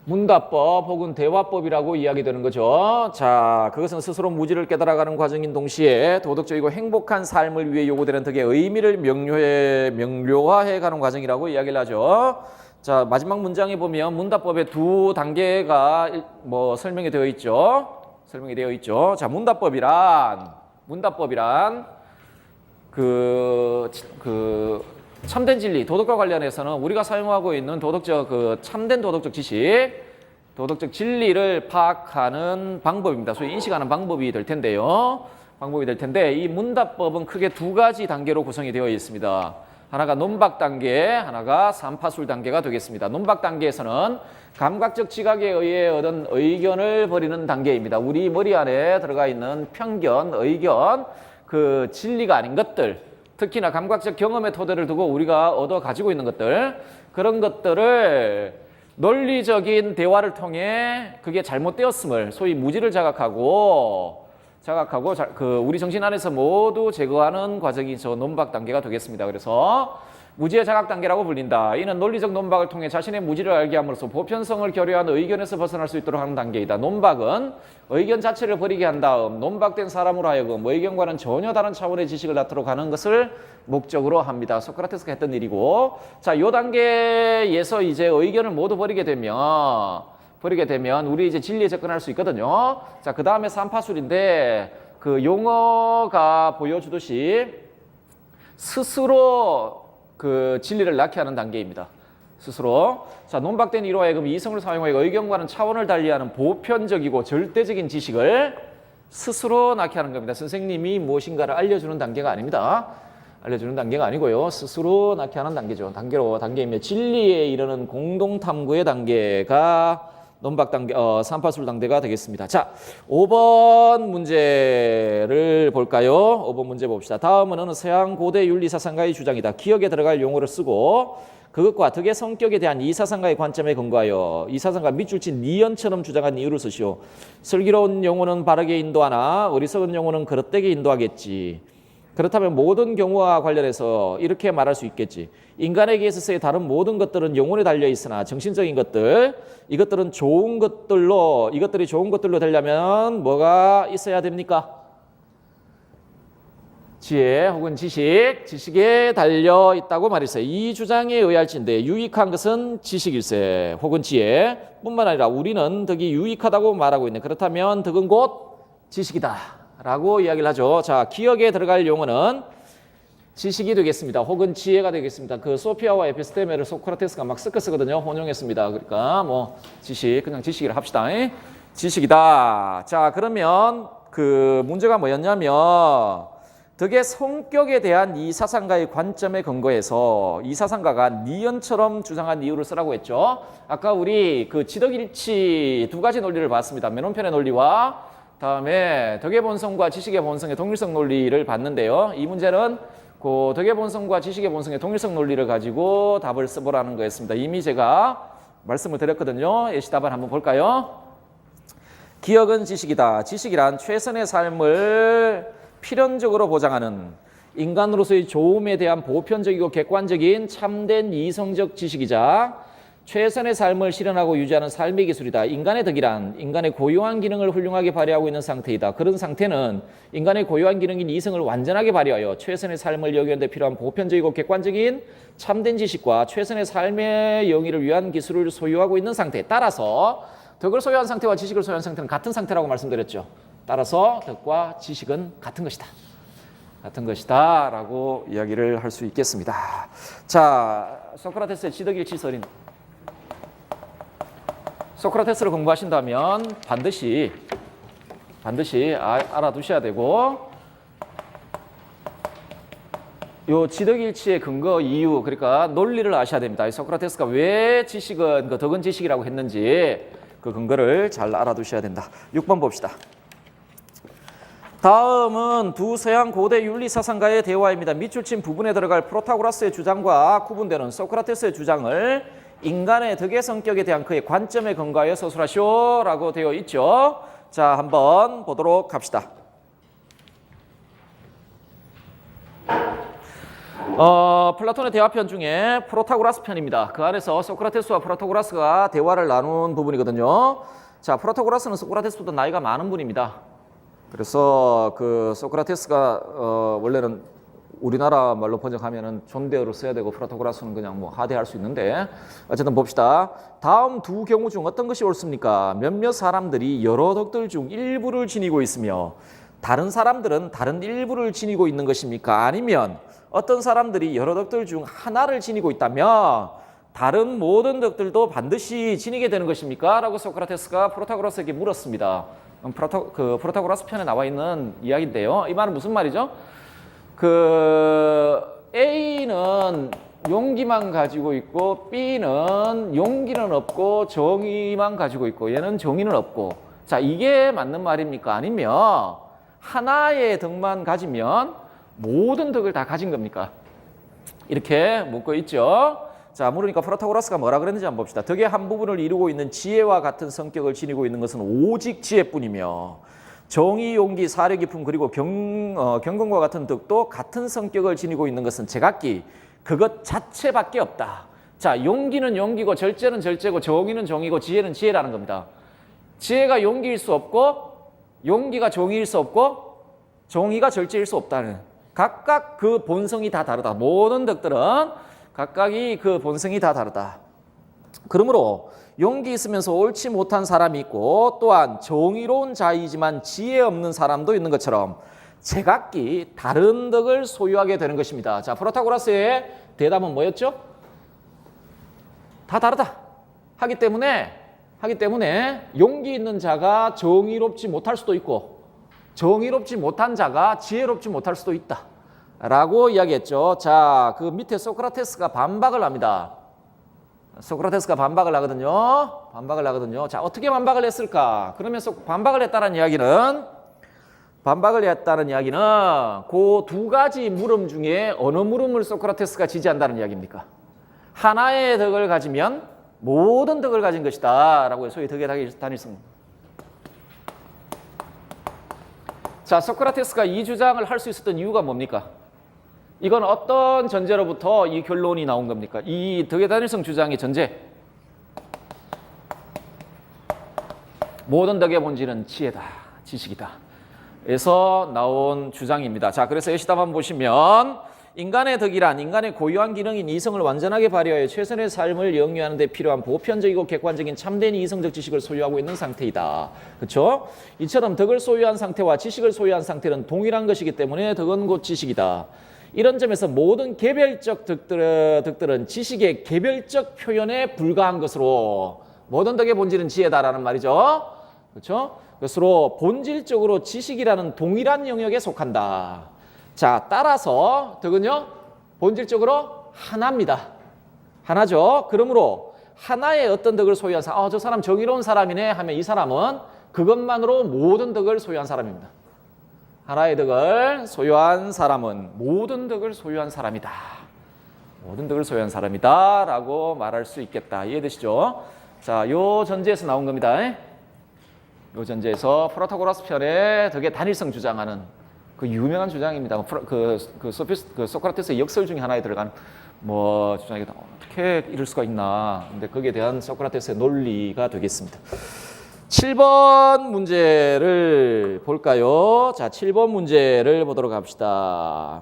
문답법 혹은 대화법이라고 이야기되는 거죠. 자, 그것은 스스로 무지를 깨달아가는 과정인 동시에 도덕적이고 행복한 삶을 위해 요구되는 덕의 의미를 명료화해가는 과정이라고 이야기를 하죠. 자, 마지막 문장에 보면 문답법의 두 단계가 뭐 설명이 되어 있죠. 자, 문답법이란 참된 진리, 도덕과 관련해서는 우리가 사용하고 있는 참된 도덕적 지식, 도덕적 진리를 파악하는 방법입니다. 소위 인식하는 방법이 될 텐데요. 이 문답법은 크게 두 가지 단계로 구성이 되어 있습니다. 하나가 논박 단계, 하나가 삼파술 단계가 되겠습니다. 논박 단계에서는 감각적 지각에 의해 얻은 의견을 버리는 단계입니다. 우리 머리 안에 들어가 있는 편견, 의견, 그 진리가 아닌 것들, 특히나 감각적 경험의 토대를 두고 우리가 얻어 가지고 있는 것들, 그런 것들을 논리적인 대화를 통해 그게 잘못되었음을 소위 무지를 자각하고 우리 정신 안에서 모두 제거하는 과정이 저 논박 단계가 되겠습니다. 그래서 무지의 자각 단계라고 불린다. 이는 논리적 논박을 통해 자신의 무지를 알게 함으로써 보편성을 결여한 의견에서 벗어날 수 있도록 하는 단계이다. 논박은 의견 자체를 버리게 한 다음 논박된 사람으로 하여금 의견과는 전혀 다른 차원의 지식을 낳도록 하는 것을 목적으로 합니다. 소크라테스가 했던 일이고, 자, 요 단계에서 이제 의견을 모두 버리게 되면 우리 이제 진리에 접근할 수 있거든요. 자, 그 다음에 삼파술인데 그 용어가 보여주듯이 스스로 그 진리를 낳게 하는 단계입니다. 스스로. 자, 논박된 이로 하여금 이성을 사용하여 의견과는 차원을 달리하는 보편적이고 절대적인 지식을 스스로 낳게 하는 겁니다. 선생님이 무엇인가를 알려주는 단계가 아닙니다. 알려주는 단계가 아니고요. 스스로 낳게 하는 단계죠. 단계이며 진리에 이르는 공동탐구의 단계가 논박 단계, 삼파술 단계가 되겠습니다. 자, 5번 문제를 볼까요? 5번 문제 봅시다. 다음은 어느 서양 고대 윤리 사상가의 주장이다. 기억에 들어갈 용어를 쓰고 그것과 덕의 성격에 대한 이 사상가의 관점에 근거하여 이 사상가 밑줄친 니언처럼 주장한 이유를 쓰시오. 슬기로운 영혼은 바르게 인도하나 어리석은 영혼은 그릇되게 인도하겠지. 그렇다면 모든 경우와 관련해서 이렇게 말할 수 있겠지. 인간에게 있어서의 다른 모든 것들은 영혼에 달려 있으나 정신적인 것들, 이것들이 좋은 것들로 되려면 뭐가 있어야 됩니까? 지혜 혹은 지식에 달려 있다고 말했어요. 이 주장에 의할진데 유익한 것은 지식일세 혹은 지혜뿐만 아니라 우리는 덕이 유익하다고 말하고 있네. 그렇다면 덕은 곧 지식이다 라고 이야기를 하죠. 자, 기억에 들어갈 용어는 지식이 되겠습니다. 혹은 지혜가 되겠습니다. 그 소피아와 에피스테메를 소크라테스가 막 섞었거든요. 혼용했습니다. 그러니까 뭐 그냥 지식이라 합시다. 지식이다. 자, 그러면 그 문제가 뭐였냐면 덕의 성격에 대한 이 사상가의 관점에 근거해서 이 사상가가 니언처럼 주장한 이유를 쓰라고 했죠. 아까 우리 그 지덕일치 두 가지 논리를 봤습니다. 맨혼편의 논리와 다음에 덕의 본성과 지식의 본성의 동일성 논리를 봤는데요. 이 문제는 그 덕의 본성과 지식의 본성의 동일성 논리를 가지고 답을 써보라는 거였습니다. 이미 제가 말씀을 드렸거든요. 예시답안 한번 볼까요? 기억은 지식이다. 지식이란 최선의 삶을 필연적으로 보장하는 인간으로서의 좋음에 대한 보편적이고 객관적인 참된 이성적 지식이자 최선의 삶을 실현하고 유지하는 삶의 기술이다. 인간의 덕이란 인간의 고유한 기능을 훌륭하게 발휘하고 있는 상태이다. 그런 상태는 인간의 고유한 기능인 이성을 완전하게 발휘하여 최선의 삶을 이루는 데 필요한 보편적이고 객관적인 참된 지식과 최선의 삶의 영위를 위한 기술을 소유하고 있는 상태. 따라서 덕을 소유한 상태와 지식을 소유한 상태는 같은 상태라고 말씀드렸죠. 따라서 덕과 지식은 같은 것이다 라고 이야기를 할 수 있겠습니다. 자, 소크라테스의 지덕일치설인 소크라테스를 공부하신다면 반드시 알아두셔야 되고, 요 지덕일치의 근거 이유, 그러니까 논리를 아셔야 됩니다. 소크라테스가 왜 지식은 그 덕은 지식이라고 했는지 그 근거를 잘 알아두셔야 된다. 6번 봅시다. 다음은 두 서양 고대 윤리 사상가의 대화입니다. 밑줄친 부분에 들어갈 프로타고라스의 주장과 구분되는 소크라테스의 주장을 인간의 덕의 성격에 대한 그의 관점에 근거하여 서술하시오 라고 되어 있죠. 자, 한번 보도록 합시다. 플라톤의 대화편 중에 프로타고라스 편입니다. 그 안에서 소크라테스와 프로타고라스가 대화를 나눈 부분이거든요. 자, 프로타고라스는 소크라테스보다 나이가 많은 분입니다. 그래서 그 소크라테스가 원래는 우리나라 말로 번역하면은 존대어를 써야 되고 프로타고라스는 그냥 뭐 하대할 수 있는데 어쨌든 봅시다. 다음 두 경우 중 어떤 것이 옳습니까? 몇몇 사람들이 여러 덕들 중 일부를 지니고 있으며 다른 사람들은 다른 일부를 지니고 있는 것입니까? 아니면 어떤 사람들이 여러 덕들 중 하나를 지니고 있다면 다른 모든 덕들도 반드시 지니게 되는 것입니까? 라고 소크라테스가 프로타고라스에게 물었습니다. 프로타고라스 편에 나와 있는 이야기인데요. 이 말은 무슨 말이죠? 그 A는 용기만 가지고 있고 B는 용기는 없고 정의만 가지고 있고 얘는 정의는 없고, 자, 이게 맞는 말입니까? 아니면 하나의 덕만 가지면 모든 덕을 다 가진 겁니까? 이렇게 묻고 있죠. 자, 물으니까 프로타고라스가 뭐라 그랬는지 한번 봅시다. 덕의 한 부분을 이루고 있는 지혜와 같은 성격을 지니고 있는 것은 오직 지혜뿐이며 정의, 용기, 사려 깊음 그리고 경건과 같은 덕도 같은 성격을 지니고 있는 것은 제각기 그것 자체밖에 없다. 자, 용기는 용기고 절제는 절제고 정의는 정의고 지혜는 지혜라는 겁니다. 지혜가 용기일 수 없고 용기가 정의일 수 없고 정의가 절제일 수 없다는, 각각 그 본성이 다 다르다. 모든 덕들은 각각이 그 본성이 다 다르다. 그러므로 용기 있으면서 옳지 못한 사람이 있고 또한 정의로운 자이지만 지혜 없는 사람도 있는 것처럼 제각기 다른 덕을 소유하게 되는 것입니다. 자, 프로타고라스의 대답은 뭐였죠? 다 다르다. 하기 때문에 용기 있는 자가 정의롭지 못할 수도 있고 정의롭지 못한 자가 지혜롭지 못할 수도 있다. 라고 이야기했죠. 자, 그 밑에 소크라테스가 반박을 합니다. 소크라테스가 반박을 하거든요. 자, 어떻게 반박을 했을까? 그러면서 반박을 했다는 이야기는 그 두 가지 물음 중에 어느 물음을 소크라테스가 지지한다는 이야기입니까? 하나의 덕을 가지면 모든 덕을 가진 것이다. 라고 소위 덕의 단일성. 자, 소크라테스가 이 주장을 할 수 있었던 이유가 뭡니까? 이건 어떤 전제로부터 이 결론이 나온 겁니까? 이 덕의 단일성 주장의 전제. 모든 덕의 본질은 지혜다, 지식이다. 에서 나온 주장입니다. 자, 그래서 예시답 한번 보시면 인간의 덕이란 인간의 고유한 기능인 이성을 완전하게 발휘하여 최선의 삶을 영위하는 데 필요한 보편적이고 객관적인 참된 이성적 지식을 소유하고 있는 상태이다. 그렇죠? 이처럼 덕을 소유한 상태와 지식을 소유한 상태는 동일한 것이기 때문에 덕은 곧 지식이다. 이런 점에서 모든 개별적 덕들은 지식의 개별적 표현에 불과한 것으로 모든 덕의 본질은 지혜다라는 말이죠. 그렇죠? 그것으로 본질적으로 지식이라는 동일한 영역에 속한다. 자, 따라서 덕은요 본질적으로 하나입니다. 하나죠. 그러므로 하나의 어떤 덕을 소유한 사람, 저 사람 정의로운 사람이네 하면 이 사람은 그것만으로 모든 덕을 소유한 사람입니다. 하나의 덕을 소유한 사람은 모든 덕을 소유한 사람이다. 모든 덕을 소유한 사람이다 라고 말할 수 있겠다. 이해되시죠? 자, 요 전제에서 나온 겁니다. 요 전제에서 프로타고라스 편의 덕의 단일성 주장하는 그 유명한 주장입니다. 소크라테스의 역설 중에 하나에 들어간 주장이다. 어떻게 이럴 수가 있나. 근데 거기에 대한 소크라테스의 논리가 되겠습니다. 7번 문제를 볼까요? 자, 7번 문제를 보도록 합시다.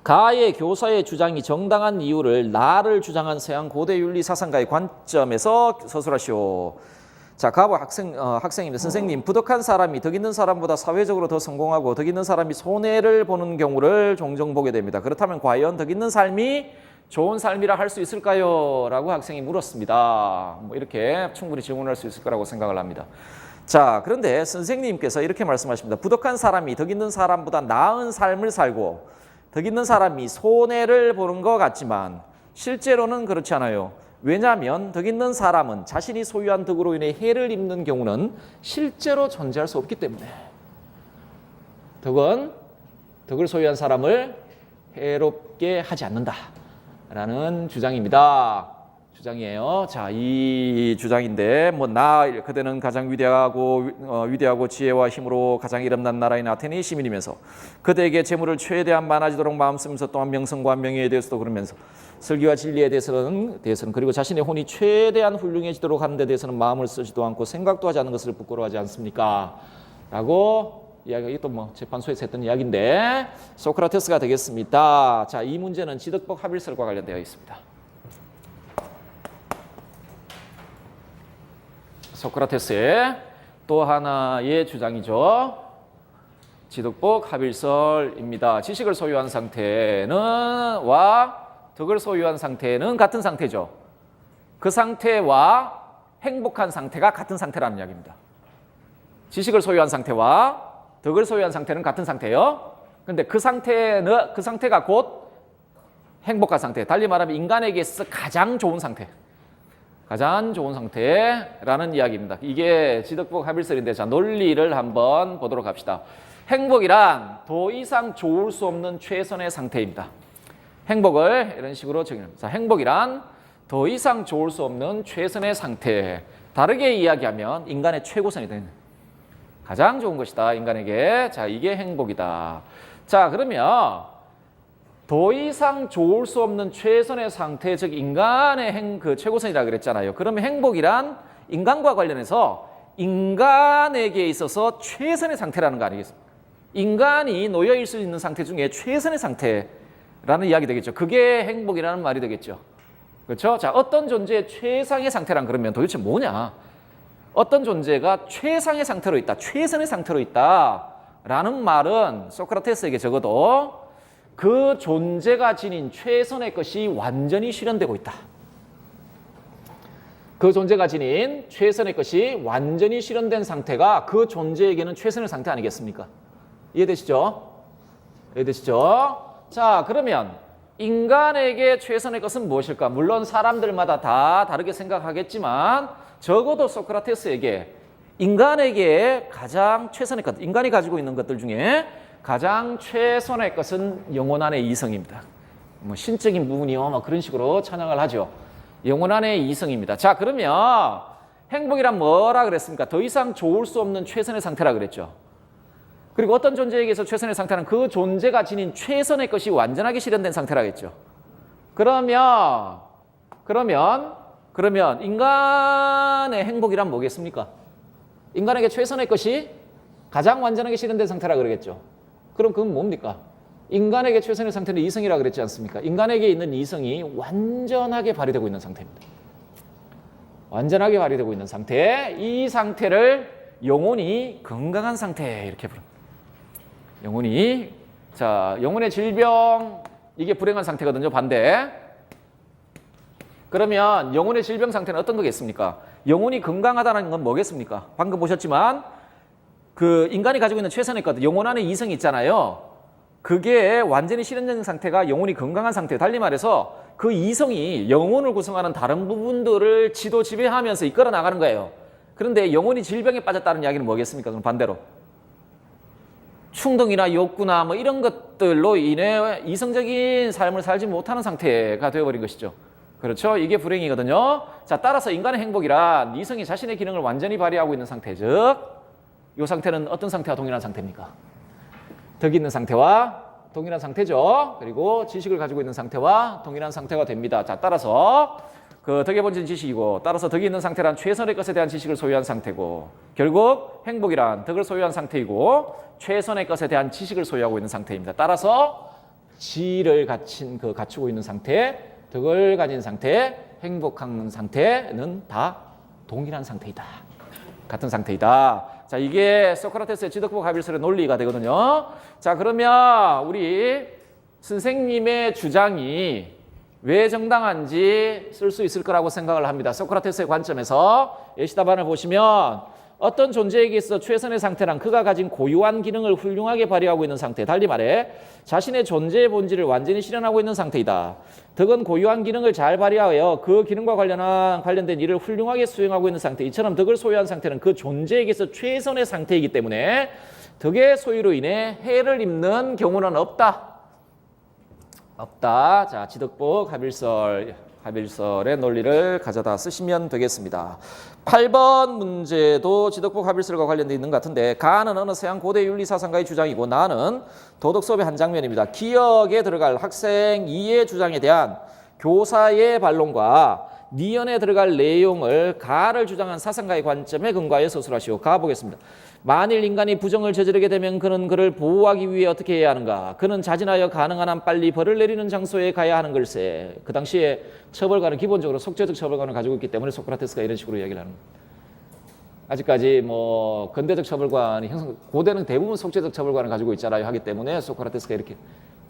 가의 교사의 주장이 정당한 이유를 나를 주장한 서양 고대 윤리 사상가의 관점에서 서술하시오. 자, 가보 학생입니다. 선생님, 부덕한 사람이 덕 있는 사람보다 사회적으로 더 성공하고 덕 있는 사람이 손해를 보는 경우를 종종 보게 됩니다. 그렇다면 과연 덕 있는 삶이 좋은 삶이라 할 수 있을까요? 라고 학생이 물었습니다. 이렇게 충분히 질문할 수 있을 거라고 생각을 합니다. 자, 그런데 선생님께서 이렇게 말씀하십니다. 부덕한 사람이 덕 있는 사람보다 나은 삶을 살고 덕 있는 사람이 손해를 보는 것 같지만 실제로는 그렇지 않아요. 왜냐하면 덕 있는 사람은 자신이 소유한 덕으로 인해 해를 입는 경우는 실제로 존재할 수 없기 때문에 덕을 소유한 사람을 해롭게 하지 않는다라는 주장이에요. 자, 이 주장인데 그대는 가장 위대하고 지혜와 힘으로 가장 이름난 나라인 아테네 시민이면서 그대에게 재물을 최대한 많아지도록 마음 쓰면서 또한 명성과 명예에 대해서도 그러면서 설교와 진리에 대해서는 그리고 자신의 혼이 최대한 훌륭해지도록 하는 데 대해서는 마음을 쓰지도 않고 생각도 하지 않는 것을 부끄러워하지 않습니까? 라고 이야기가 또 재판소에서 했던 이야기인데 소크라테스가 되겠습니다. 자, 이 문제는 지덕법 합일설과 관련되어 있습니다. 소크라테스의 또 하나의 주장이죠. 지덕복 합일설입니다. 지식을 소유한 상태와 덕을 소유한 상태는 같은 상태죠. 그 상태와 행복한 상태가 같은 상태라는 이야기입니다. 지식을 소유한 상태와 덕을 소유한 상태는 같은 상태예요. 그런데 그 상태가 곧 행복한 상태. 달리 말하면 인간에게 있어서 가장 좋은 상태라는 이야기입니다. 이게 지덕복 합일설인데, 자, 논리를 한번 보도록 합시다. 행복이란 더 이상 좋을 수 없는 최선의 상태입니다. 행복을 이런 식으로 정의합니다. 자, 행복이란 더 이상 좋을 수 없는 최선의 상태. 다르게 이야기하면 인간의 최고선이 되는 가장 좋은 것이다, 인간에게. 자, 이게 행복이다. 자, 그러면 더 이상 좋을 수 없는 최선의 상태, 즉 인간의 그 최고선이라고 그랬잖아요. 그러면 행복이란 인간과 관련해서 인간에게 있어서 최선의 상태라는 거 아니겠습니까? 인간이 놓여 있을 수 있는 상태 중에 최선의 상태라는 이야기 되겠죠. 그게 행복이라는 말이 되겠죠. 그렇죠? 자, 어떤 존재의 최상의 상태란 그러면 도대체 뭐냐? 어떤 존재가 최상의 상태로 있다, 최선의 상태로 있다라는 말은 소크라테스에게 적어도 그 존재가 지닌 최선의 것이 완전히 실현되고 있다. 그 존재가 지닌 최선의 것이 완전히 실현된 상태가 그 존재에게는 최선의 상태 아니겠습니까? 이해되시죠? 이해되시죠? 자, 그러면 인간에게 최선의 것은 무엇일까? 물론 사람들마다 다 다르게 생각하겠지만 적어도 소크라테스에게 인간에게 가장 최선의 것, 인간이 가지고 있는 것들 중에 가장 최선의 것은 영혼 안의 이성입니다. 뭐 신적인 부분이요, 뭐 그런 식으로 찬양을 하죠. 영혼 안의 이성입니다. 자, 그러면 행복이란 뭐라 그랬습니까? 더 이상 좋을 수 없는 최선의 상태라 그랬죠. 그리고 어떤 존재에게서 최선의 상태는 그 존재가 지닌 최선의 것이 완전하게 실현된 상태라겠죠. 그러면 인간의 행복이란 뭐겠습니까? 인간에게 최선의 것이 가장 완전하게 실현된 상태라 그러겠죠. 그럼 그건 뭡니까? 인간에게 최선의 상태는 이성이라 그랬지 않습니까? 인간에게 있는 이성이 완전하게 발휘되고 있는 상태입니다. 완전하게 발휘되고 있는 상태. 이 상태를 영혼이 건강한 상태 이렇게 부릅니다. 영혼의 질병, 이게 불행한 상태거든요. 반대. 그러면 영혼의 질병 상태는 어떤 거겠습니까? 영혼이 건강하다는 건 뭐겠습니까? 방금 보셨지만 그 인간이 가지고 있는 최선의 것, 영혼 안에 이성이 있잖아요. 그게 완전히 실현된 상태가 영혼이 건강한 상태예요. 달리 말해서 그 이성이 영혼을 구성하는 다른 부분들을 지배하면서 이끌어 나가는 거예요. 그런데 영혼이 질병에 빠졌다는 이야기는 뭐겠습니까? 그럼 반대로 충동이나 욕구나 뭐 이런 것들로 인해 이성적인 삶을 살지 못하는 상태가 되어버린 것이죠. 그렇죠? 이게 불행이거든요. 자, 따라서 인간의 행복이란 이성이 자신의 기능을 완전히 발휘하고 있는 상태, 즉 이 상태는 어떤 상태와 동일한 상태입니까? 덕이 있는 상태와 동일한 상태죠. 그리고 지식을 가지고 있는 상태와 동일한 상태가 됩니다. 자, 따라서 그 덕의 본질은 지식이고, 따라서 덕이 있는 상태란 최선의 것에 대한 지식을 소유한 상태고, 결국 행복이란 덕을 소유한 상태이고 최선의 것에 대한 지식을 소유하고 있는 상태입니다. 따라서 지를 갖추고 있는 상태, 덕을 가진 상태, 행복한 상태는 다 동일한 상태이다. 같은 상태이다. 자, 이게 소크라테스의 지덕복 합일설의 논리가 되거든요. 자, 그러면 우리 선생님의 주장이 왜 정당한지 쓸 수 있을 거라고 생각을 합니다. 소크라테스의 관점에서 예시답안을 보시면 어떤 존재에게 있어 최선의 상태란 그가 가진 고유한 기능을 훌륭하게 발휘하고 있는 상태, 달리 말해 자신의 존재의 본질을 완전히 실현하고 있는 상태이다. 덕은 고유한 기능을 잘 발휘하여 그 기능과 관련된 일을 훌륭하게 수행하고 있는 상태. 이처럼 덕을 소유한 상태는 그 존재에게서 최선의 상태이기 때문에 덕의 소유로 인해 해를 입는 경우는 없다. 자, 지덕복 합일설의 논리를 가져다 쓰시면 되겠습니다. 8번 문제도 지덕복 합일설과 관련되어 있는 것 같은데, 가는 어느 서양 고대 윤리사상가의 주장이고 나는 도덕 수업의 한 장면입니다. 기억에 들어갈 학생 2의 주장에 대한 교사의 반론과 니언에 들어갈 내용을 가를 주장한 사상가의 관점에 근거하여 서술하시오. 가 보겠습니다. 만일 인간이 부정을 저지르게 되면 그는 그를 보호하기 위해 어떻게 해야 하는가? 그는 자진하여 가능한 한 빨리 벌을 내리는 장소에 가야 하는 걸세. 그 당시에 처벌관은 기본적으로 속죄적 처벌관을 가지고 있기 때문에 소크라테스가 이런 식으로 이야기를 하는 겁니다. 아직까지 뭐 근대적 처벌관이 고대는 대부분 속죄적 처벌관을 가지고 있잖아요. 하기 때문에 소크라테스가 이렇게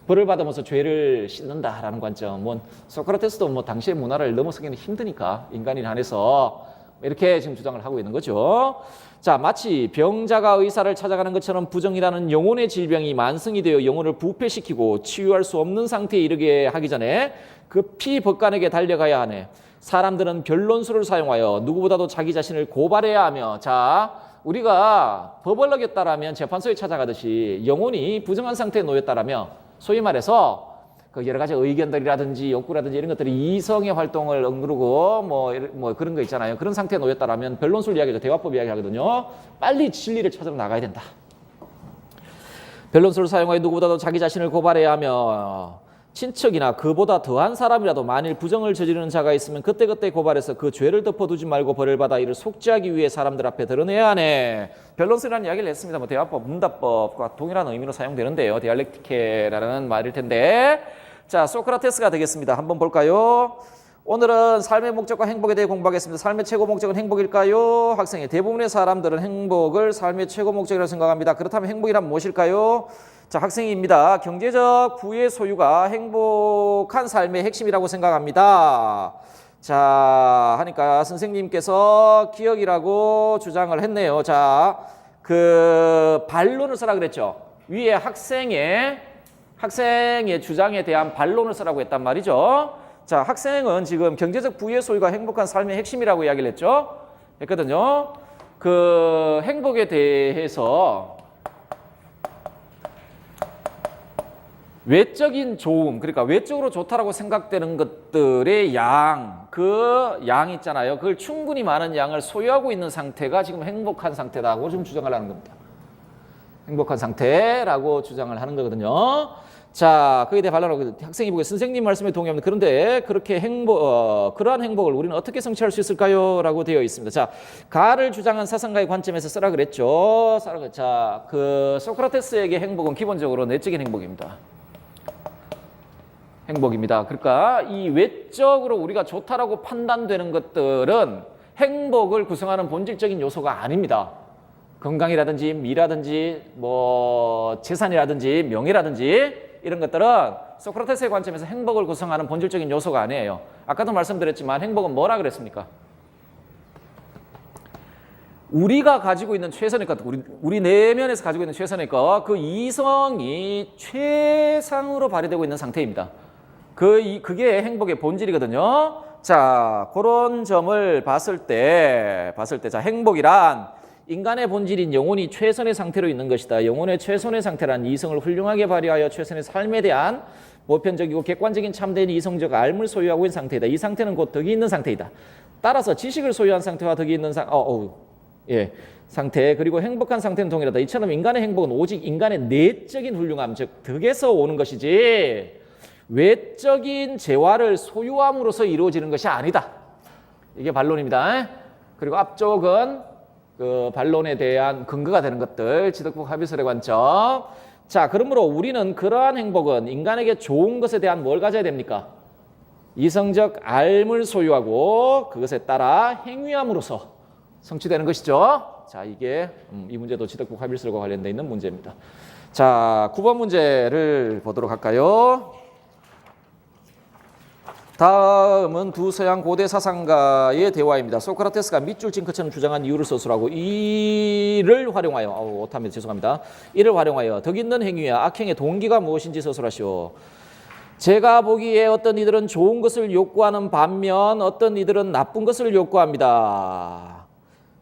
벌을 받으면서 죄를 씻는다라는 관점. 소크라테스도 뭐 당시의 문화를 넘어서기는 힘드니까 인간에 한해서 이렇게 지금 주장을 하고 있는 거죠. 자, 마치 병자가 의사를 찾아가는 것처럼 부정이라는 영혼의 질병이 만성이 되어 영혼을 부패시키고 치유할 수 없는 상태에 이르게 하기 전에 급히 법관에게 달려가야 하네. 사람들은 변론술을 사용하여 누구보다도 자기 자신을 고발해야 하며, 자, 우리가 법을 어겼다라면 재판소에 찾아가듯이 영혼이 부정한 상태에 놓였다라면 소위 말해서 그 여러 가지 의견들이라든지 욕구라든지 이런 것들이 이성의 활동을 억누르고 뭐 그런 거 있잖아요. 그런 상태에 놓였다라면 변론술 이야기죠. 대화법 이야기 하거든요. 빨리 진리를 찾으러 나가야 된다. 변론술을 사용하여 누구보다도 자기 자신을 고발해야 하며 친척이나 그보다 더한 사람이라도 만일 부정을 저지르는 자가 있으면 그때그때 고발해서 그 죄를 덮어두지 말고 벌을 받아 이를 속죄하기 위해 사람들 앞에 드러내야 하네. 변론서라는 이야기를 했습니다. 뭐 대화법, 문답법과 동일한 의미로 사용되는데요. 디알렉티케라는 말일 텐데, 자, 소크라테스가 되겠습니다. 한번 볼까요? 오늘은 삶의 목적과 행복에 대해 공부하겠습니다. 삶의 최고 목적은 행복일까요? 학생의 대부분의 사람들은 행복을 삶의 최고 목적이라고 생각합니다. 그렇다면 행복이란 무엇일까요? 자, 학생입니다. 경제적 부의 소유가 행복한 삶의 핵심이라고 생각합니다. 자, 하니까 선생님께서 기억이라고 주장을 했네요. 자, 그 반론을 쓰라 그랬죠. 위에 학생의 주장에 대한 반론을 쓰라고 했단 말이죠. 자, 학생은 지금 경제적 부의 소유가 행복한 삶의 핵심이라고 이야기를 했거든요. 그 행복에 대해서 외적인 좋음, 그러니까 외적으로 좋다라고 생각되는 것들의 그 양 있잖아요. 그걸 충분히 많은 양을 소유하고 있는 상태가 지금 행복한 상태라고 지금 주장을 하는 겁니다. 행복한 상태라고 주장을 하는 거거든요. 자, 거기에 대해 반론하고 학생이 보기에 선생님 말씀에 동의합니다. 그런데 그렇게 그러한 행복을 우리는 어떻게 성취할 수 있을까요? 라고 되어 있습니다. 자, 가를 주장한 사상가의 관점에서 쓰라 그랬죠. 자, 그 소크라테스에게 행복은 기본적으로 내적인 행복입니다. 그러니까 이 외적으로 우리가 좋다라고 판단되는 것들은 행복을 구성하는 본질적인 요소가 아닙니다. 건강이라든지 미라든지 뭐 재산이라든지 명예라든지 이런 것들은 소크라테스의 관점에서 행복을 구성하는 본질적인 요소가 아니에요. 아까도 말씀드렸지만 행복은 뭐라 그랬습니까? 우리가 가지고 있는 최선의 것, 우리 내면에서 가지고 있는 최선의 것, 그 이성이 최상으로 발휘되고 있는 상태입니다. 그게 행복의 본질이거든요. 자, 그런 점을 봤을 때, 자, 행복이란 인간의 본질인 영혼이 최선의 상태로 있는 것이다. 영혼의 최선의 상태란 이성을 훌륭하게 발휘하여 최선의 삶에 대한 보편적이고 객관적인 참된 이성적 알을 소유하고 있는 상태이다. 이 상태는 곧 덕이 있는 상태이다. 따라서 지식을 소유한 상태와 덕이 있는 상태, 그리고 행복한 상태는 동일하다. 이처럼 인간의 행복은 오직 인간의 내적인 훌륭함, 즉 덕에서 오는 것이지 외적인 재화를 소유함으로써 이루어지는 것이 아니다. 이게 반론입니다. 그리고 앞쪽은 그 반론에 대한 근거가 되는 것들, 지덕국 합의설의 관점. 자, 그러므로 우리는 그러한 행복은 인간에게 좋은 것에 대한 뭘 가져야 됩니까? 이성적 알을 소유하고 그것에 따라 행위함으로써 성취되는 것이죠. 자, 이게 이 문제도 지덕국 합의설과 관련되어 있는 문제입니다. 자, 9번 문제를 보도록 할까요? 다음은 두 서양 고대 사상가의 대화입니다. 소크라테스가 밑줄 징크처럼 주장한 이유를 서술하고 이를 활용하여 오타면 죄송합니다. 이를 활용하여 덕 있는 행위와 악행의 동기가 무엇인지 서술하시오. 제가 보기에 어떤 이들은 좋은 것을 욕구하는 반면 어떤 이들은 나쁜 것을 욕구합니다.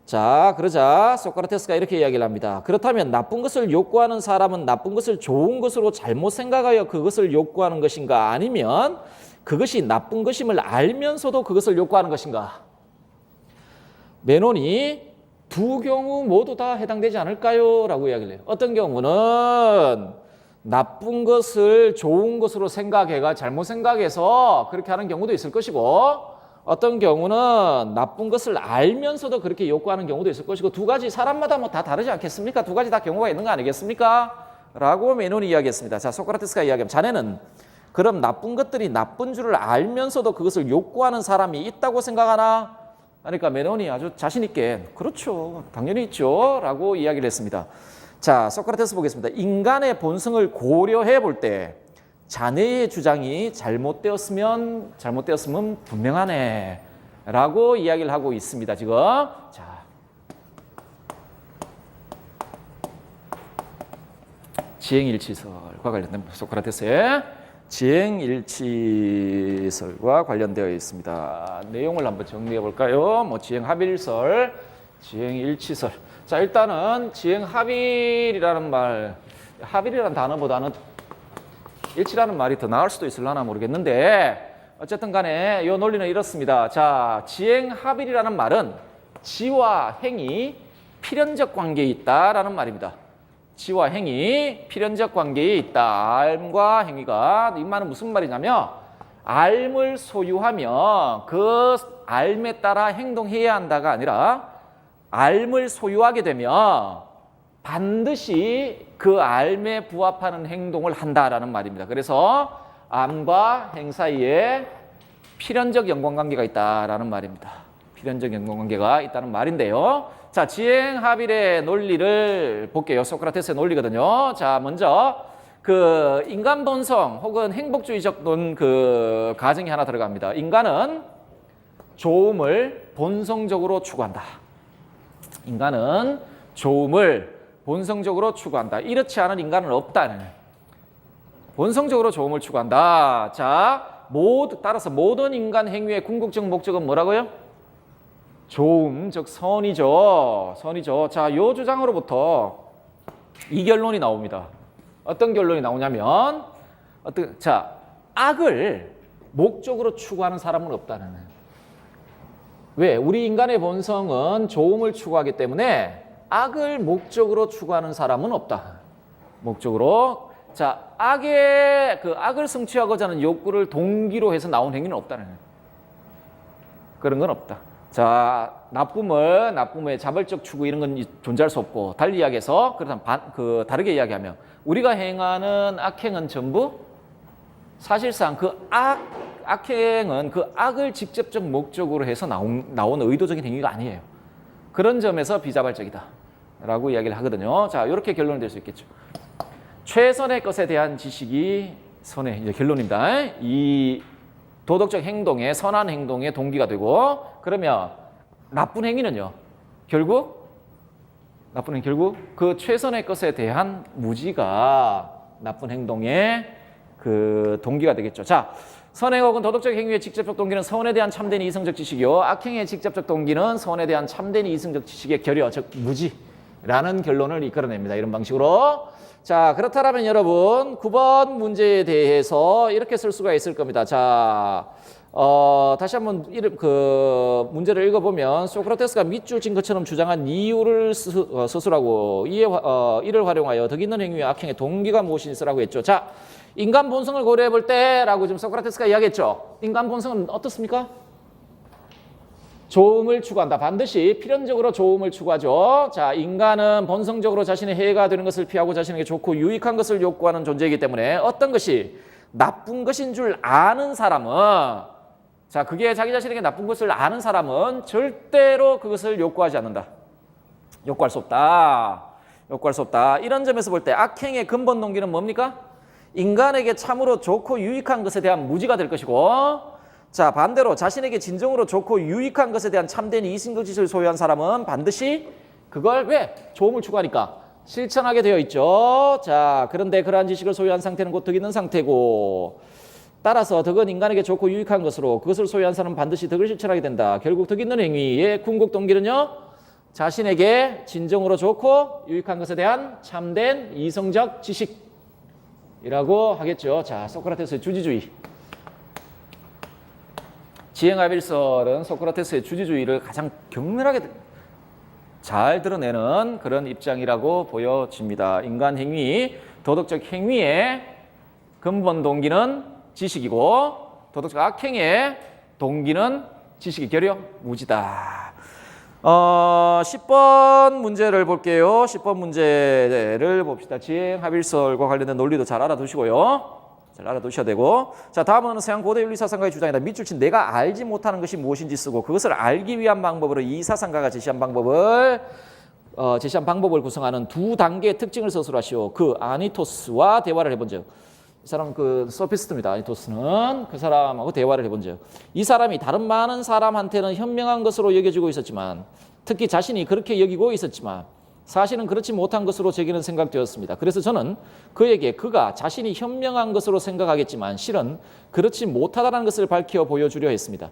자, 그러자 소크라테스가 이렇게 이야기를 합니다. 그렇다면 나쁜 것을 욕구하는 사람은 나쁜 것을 좋은 것으로 잘못 생각하여 그것을 욕구하는 것인가? 아니면 그것이 나쁜 것임을 알면서도 그것을 욕구하는 것인가? 메논이 두 경우 모두 다 해당되지 않을까요? 라고 이야기를 해요. 어떤 경우는 나쁜 것을 좋은 것으로 생각해가 잘못 생각해서 그렇게 하는 경우도 있을 것이고, 어떤 경우는 나쁜 것을 알면서도 그렇게 욕구하는 경우도 있을 것이고, 두 가지 사람마다 뭐 다 다르지 않겠습니까? 두 가지 다 경우가 있는 거 아니겠습니까? 라고 메논이 이야기했습니다. 자, 소크라테스가 이야기하면 자네는 그럼 나쁜 것들이 나쁜 줄을 알면서도 그것을 욕구하는 사람이 있다고 생각하나? 그러니까 메논이 아주 자신 있게 그렇죠, 당연히 있죠 라고 이야기를 했습니다. 자, 소크라테스 보겠습니다. 인간의 본성을 고려해 볼 때 자네의 주장이 잘못되었으면 분명하네 라고 이야기를 하고 있습니다. 지금 자, 지행일치설과 관련된 소크라테스의 지행일치설과 관련되어 있습니다. 내용을 한번 정리해 볼까요? 뭐 지행합일설, 지행일치설. 자, 일단은 지행합일이라는 말, 합일이라는 단어보다는 일치라는 말이 더 나을 수도 있을려나 모르겠는데, 어쨌든 간에 이 논리는 이렇습니다. 자, 지행합일이라는 말은 지와 행이 필연적 관계에 있다라는 말입니다. 지와 행위 필연적 관계에 있다. 알과 행위가 이 말은 무슨 말이냐면 알을 소유하면 그 알에 따라 행동해야 한다가 아니라 알을 소유하게 되면 반드시 그 알에 부합하는 행동을 한다라는 말입니다. 그래서 암과 행 사이에 필연적 연관관계가 있다라는 말입니다. 필연적 연관관계가 있다는 말인데요. 자, 지행합일의 논리를 볼게요. 소크라테스의 논리거든요. 자, 먼저 그 인간 본성 혹은 행복주의적 그 가정이 하나 들어갑니다. 인간은 좋음을 본성적으로 추구한다. 인간은 좋음을 본성적으로 추구한다. 이렇지 않은 인간은 없다는. 본성적으로 좋음을 추구한다. 자, 따라서 모든 인간 행위의 궁극적 목적은 뭐라고요? 좋음, 즉 선이죠. 선이죠. 자, 이 주장으로부터 이 결론이 나옵니다. 어떤 결론이 나오냐면 악을 목적으로 추구하는 사람은 없다는. 왜? 우리 인간의 본성은 좋음을 추구하기 때문에 악을 목적으로 추구하는 사람은 없다. 목적으로. 자, 악을 성취하고자 하는 욕구를 동기로 해서 나온 행위는 없다는. 그런 건 없다. 자, 나쁨의 자발적 추구 이런 건 존재할 수 없고, 달리 이야기해서 그렇다면 다르게 이야기하면 우리가 행하는 악행은 전부 사실상 그 악행은 그 악을 직접적 목적으로 해서 나온 의도적인 행위가 아니에요. 그런 점에서 비자발적이다라고 이야기를 하거든요. 자, 이렇게 결론이 될 수 있겠죠. 최선의 것에 대한 지식이 이제 결론입니다. 이 도덕적 행동에 선한 행동의 동기가 되고, 그러면 나쁜 행위는요. 결국 그 최선의 것에 대한 무지가 나쁜 행동의 그 동기가 되겠죠. 자, 선행 혹은 도덕적 행위의 직접적 동기는 선에 대한 참된 이성적 지식이요. 악행의 직접적 동기는 선에 대한 참된 이성적 지식의 결여, 즉 무지라는 결론을 이끌어냅니다. 이런 방식으로. 자, 그렇다면 여러분 9번 문제에 대해서 이렇게 쓸 수가 있을 겁니다. 자, 다시 한번 문제를 읽어보면 소크라테스가 밑줄 친 것처럼 주장한 이유를 서술하고 이를 활용하여 덕 있는 행위와 악행의 동기가 무엇인지 쓰라고 했죠. 자, 인간 본성을 고려해 볼 때라고 지금 소크라테스가 이야기했죠. 인간 본성은 어떻습니까? 좋음을 추구한다. 반드시 필연적으로 좋음을 추구하죠. 자, 인간은 본성적으로 자신의 해가 되는 것을 피하고 자신에게 좋고 유익한 것을 욕구하는 존재이기 때문에 어떤 것이 나쁜 것인 줄 아는 사람은, 자, 그게 자기 자신에게 나쁜 것을 아는 사람은 절대로 그것을 욕구하지 않는다. 욕구할 수 없다. 이런 점에서 볼 때 악행의 근본 동기는 뭡니까? 인간에게 참으로 좋고 유익한 것에 대한 무지가 될 것이고, 자, 반대로 자신에게 진정으로 좋고 유익한 것에 대한 참된 이성적 지식을 소유한 사람은 반드시 그걸 좋음을 추구하니까 실천하게 되어 있죠. 자, 그런데 그러한 지식을 소유한 상태는 곧 덕 있는 상태고, 따라서 덕은 인간에게 좋고 유익한 것으로 그것을 소유한 사람은 반드시 덕을 실천하게 된다. 결국 덕 있는 행위의 궁극 동기는요, 자신에게 진정으로 좋고 유익한 것에 대한 참된 이성적 지식이라고 하겠죠. 자, 소크라테스의 주지주의. 지행합일설은 소크라테스의 주지주의를 가장 격렬하게 잘 드러내는 그런 입장이라고 보여집니다. 인간 행위, 도덕적 행위의 근본 동기는 지식이고, 도덕적 악행의 동기는 지식의 결여, 무지다. 10번 문제를 볼게요. 10번 문제를 봅시다. 지행합일설과 관련된 논리도 잘 알아두시고요. 잘 알아두셔야 되고, 자, 다음은 서양 고대 윤리 사상가의 주장이다. 밑줄 친 내가 알지 못하는 것이 무엇인지 쓰고 그것을 알기 위한 방법으로 이 사상가가 제시한 방법을 구성하는 두 단계의 특징을 서술하시오. 그 아니토스와 대화를 해본 적. 이 사람은 그 소피스트입니다. 아니토스는 그 사람하고 대화를 해본 적. 이 사람이 다른 많은 사람한테는 현명한 것으로 여겨지고 있었지만, 특히 자신이 그렇게 여기고 있었지만 사실은 그렇지 못한 것으로 제게는 생각되었습니다. 그래서 저는 그에게 그가 자신이 현명한 것으로 생각하겠지만 실은 그렇지 못하다는 것을 밝혀 보여주려 했습니다.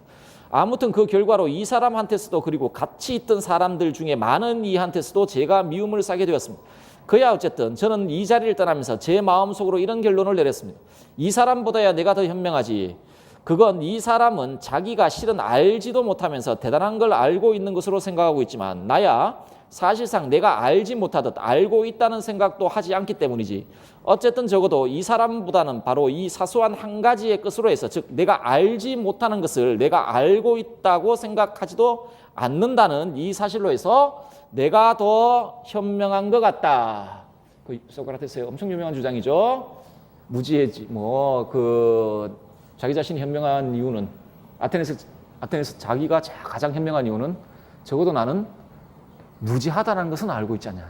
아무튼 그 결과로 이 사람한테서도, 그리고 같이 있던 사람들 중에 많은 이한테서도 제가 미움을 사게 되었습니다. 그야 어쨌든 저는 이 자리를 떠나면서 제 마음속으로 이런 결론을 내렸습니다. 이 사람보다야 내가 더 현명하지. 그건 이 사람은 자기가 실은 알지도 못하면서 대단한 걸 알고 있는 것으로 생각하고 있지만 나야 사실상 내가 알지 못하듯 알고 있다는 생각도 하지 않기 때문이지. 어쨌든 적어도 이 사람보다는 바로 이 사소한 한 가지의 것으로 해서, 즉 내가 알지 못하는 것을 내가 알고 있다고 생각하지도 않는다는 이 사실로 해서 내가 더 현명한 것 같다. 그 소크라테스의 엄청 유명한 주장이죠. 무지해지 자기 자신이 현명한 이유는 아테네에서 자기가 가장 현명한 이유는 적어도 나는 무지하다는 것은 알고 있지 않냐.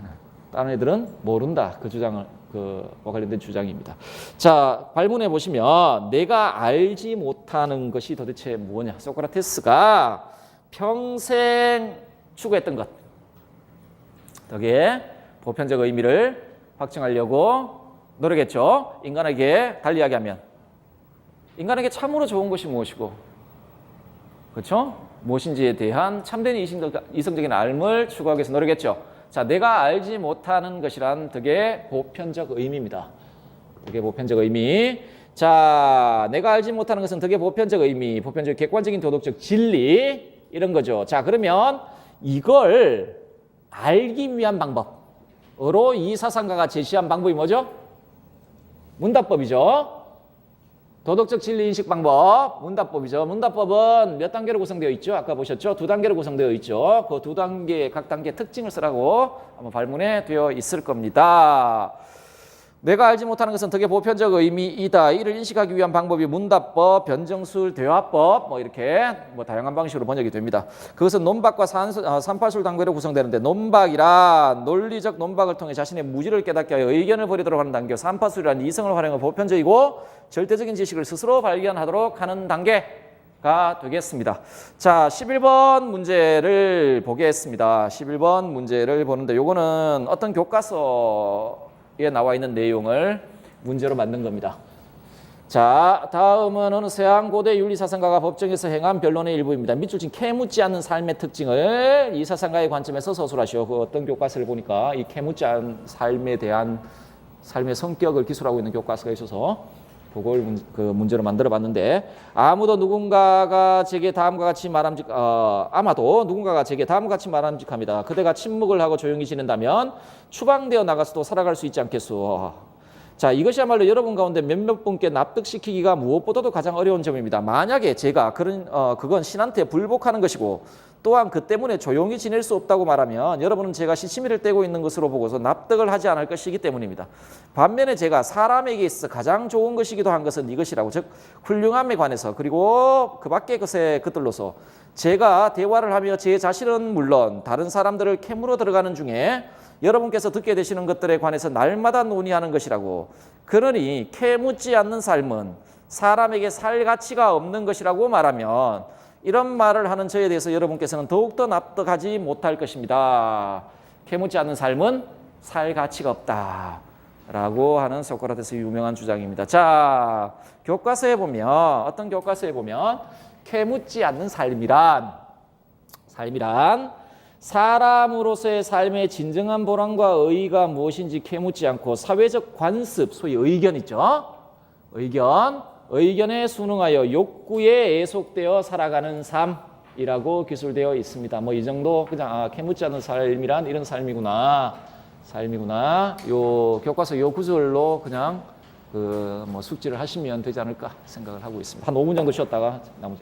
다른 애들은 모른다. 그 주장을 그와 관련된 주장입니다. 자, 발문해 보시면 내가 알지 못하는 것이 도대체 뭐냐? 소크라테스가 평생 추구했던 것. 덕에 보편적 의미를 확증하려고 노력했죠. 인간에게 달리 이야기하면 인간에게 참으로 좋은 것이 무엇이고, 그렇죠? 무엇인지에 대한 참된 이성적인 알을 추구하기 위해서 노력했죠. 자, 내가 알지 못하는 것이란 덕의 보편적 의미입니다. 덕의 보편적 의미. 자, 내가 알지 못하는 것은 덕의 보편적 의미, 보편적 객관적인 도덕적 진리, 이런 거죠. 자, 그러면 이걸 알기 위한 방법으로 이 사상가가 제시한 방법이 뭐죠? 문답법이죠. 도덕적 진리 인식 방법, 문답법이죠. 문답법은 몇 단계로 구성되어 있죠? 아까 보셨죠? 2단계로 구성되어 있죠. 그 2단계, 각 단계 특징을 쓰라고 아마 발문에 되어 있을 겁니다. 내가 알지 못하는 것은 덕의 보편적 의미이다. 이를 인식하기 위한 방법이 문답법, 변정술, 대화법, 이렇게 다양한 방식으로 번역이 됩니다. 그것은 논박과 삼파술 단계로 구성되는데, 논박이란 논리적 논박을 통해 자신의 무지를 깨닫게 하여 의견을 버리도록 하는 단계, 삼파술이란 이성을 활용한 보편적이고 절대적인 지식을 스스로 발견하도록 하는 단계가 되겠습니다. 자, 11번 문제를 보겠습니다. 11번 문제를 보는데 요거는 어떤 교과서에 나와 있는 내용을 문제로 만든 겁니다. 자, 다음은 어느 서양 고대 윤리사상가가 법정에서 행한 변론의 일부입니다. 밑줄 친 캐묻지 않는 삶의 특징을 이 사상가의 관점에서 서술하시오. 그 어떤 교과서를 보니까 이 캐묻지 않은 삶에 대한 삶의 성격을 기술하고 있는 교과서가 있어서 그걸 문제로 만들어 봤는데, 아마도 누군가가 제게 다음과 같이 말함직합니다. 그대가 침묵을 하고 조용히 지낸다면 추방되어 나가서도 살아갈 수 있지 않겠소. 자, 이것이야말로 여러분 가운데 몇몇 분께 납득시키기가 무엇보다도 가장 어려운 점입니다. 만약에 제가 그건 신한테 불복하는 것이고 또한 그 때문에 조용히 지낼 수 없다고 말하면 여러분은 제가 시치미를 떼고 있는 것으로 보고서 납득을 하지 않을 것이기 때문입니다. 반면에 제가 사람에게 있어 가장 좋은 것이기도 한 것은 이것이라고, 즉 훌륭함에 관해서, 그리고 그 밖의 것들로서 제가 대화를 하며 제 자신은 물론 다른 사람들을 캐물어 들어가는 중에 여러분께서 듣게 되시는 것들에 관해서 날마다 논의하는 것이라고. 그러니 캐묻지 않는 삶은 사람에게 살 가치가 없는 것이라고 말하면 이런 말을 하는 저에 대해서 여러분께서는 더욱더 납득하지 못할 것입니다. 캐묻지 않는 삶은 살 가치가 없다 라고 하는 소크라테스의 유명한 주장입니다. 자, 교과서에 보면, 어떤 교과서에 보면 캐묻지 않는 삶이란 사람으로서의 삶의 진정한 보람과 의의가 무엇인지 캐묻지 않고 사회적 관습, 소위 의견 있죠? 의견에 순응하여 욕구에 애속되어 살아가는 삶이라고 기술되어 있습니다. 이 정도 그냥 캐묻지 않는 삶이란 이런 삶이구나. 요 교과서 요 구절로 그냥 숙지를 하시면 되지 않을까 생각을 하고 있습니다. 한 5분 정도 쉬었다가 나머지